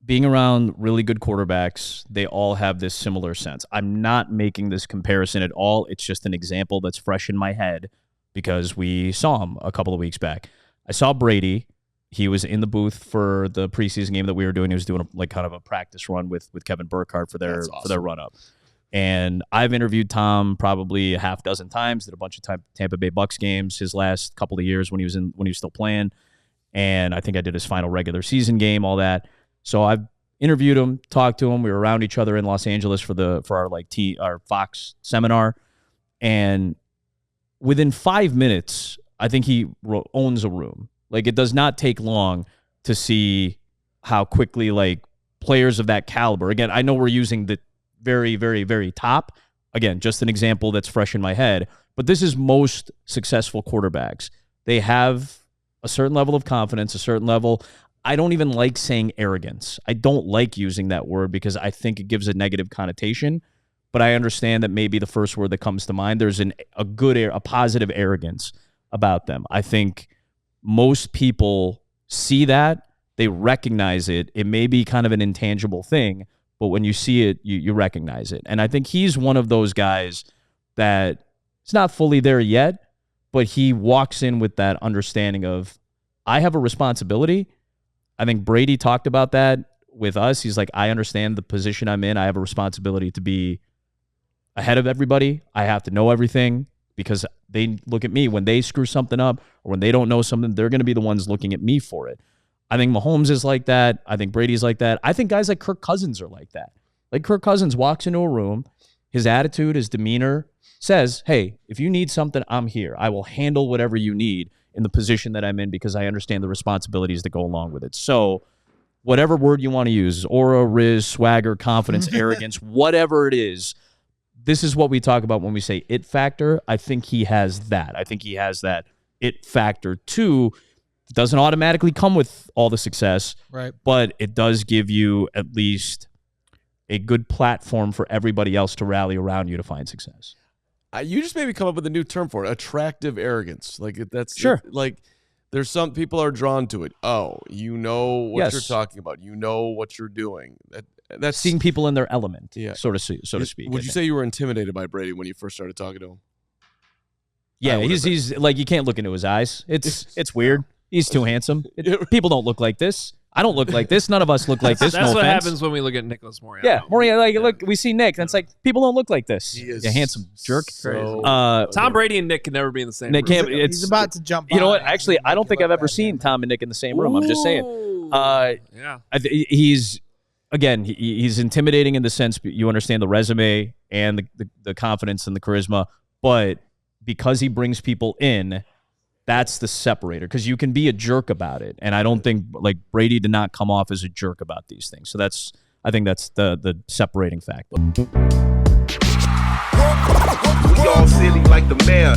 being around really good quarterbacks, they all have this similar sense. I'm not making this comparison at all. It's just an example that's fresh in my head because we saw him a couple of weeks back. I saw Brady. He was in the booth for the preseason game that we were doing. He was doing kind of a practice run with Kevin Burkhardt for their run up. And I've interviewed Tom probably a half dozen times. Did a bunch of Tampa Bay Bucks games his last couple of years when he was still playing. And I think I did his final regular season game, all that. So I've interviewed him, talked to him. We were around each other in Los Angeles for our Fox seminar. And within 5 minutes, I think he owns a room. Like, it does not take long to see how quickly, players of that caliber. Again, I know we're using the very, very, very top. Again, just an example that's fresh in my head. But this is most successful quarterbacks. They have a certain level of confidence, a certain level. I don't even like saying arrogance. I don't like using that word because I think it gives a negative connotation. But I understand that maybe the first word that comes to mind, there's a positive arrogance about them. I think most people see that, they recognize it. It may be kind of an intangible thing, but when you see it, you recognize it. And I think he's one of those guys that it's not fully there yet, but he walks in with that understanding of, I have a responsibility. I think Brady talked about that with us. He's like, I understand the position I'm in. I have a responsibility to be ahead of everybody. I have to know everything because they look at me when they screw something up or when they don't know something, they're going to be the ones looking at me for it. I think Mahomes is like that. I think Brady's like that. I think guys like Kirk Cousins are like that. Like Kirk Cousins walks into a room, his attitude, his demeanor says, hey, if you need something, I'm here. I will handle whatever you need in the position that I'm in because I understand the responsibilities that go along with it. So whatever word you want to use, aura, riz, swagger, confidence, arrogance, whatever it is, this is what we talk about when we say it factor. I think he has that. I think he has that it factor too. It doesn't automatically come with all the success, right? But it does give you at least a good platform for everybody else to rally around you to find success. You just maybe come up with a new term for it, attractive arrogance. That's sure. There's some people are drawn to it. Oh, you know what you're talking about. You know what you're doing. That's seeing people in their element, so to speak. Would you say you were intimidated by Brady when you first started talking to him? Yeah, he's like, you can't look into his eyes. It's weird. He's too handsome. People don't look like this. I don't look like this. None of us look like this. That's no what offense. happens when we look at Nicholas Moria. Yeah, Moria. Look, we see Nick, and it's like people don't look like this. He is a handsome jerk. Tom Brady and Nick can never be in the same room. He's about to jump. You know what? Actually, I don't think I've ever seen Tom and Nick in the same room. I'm just saying. Yeah. He's intimidating in the sense you understand the resume and the confidence and the charisma, but because he brings people in, that's the separator, because you can be a jerk about it. And I don't think Brady did not come off as a jerk about these things. So I think that's the separating factor. We all silly like the mayor.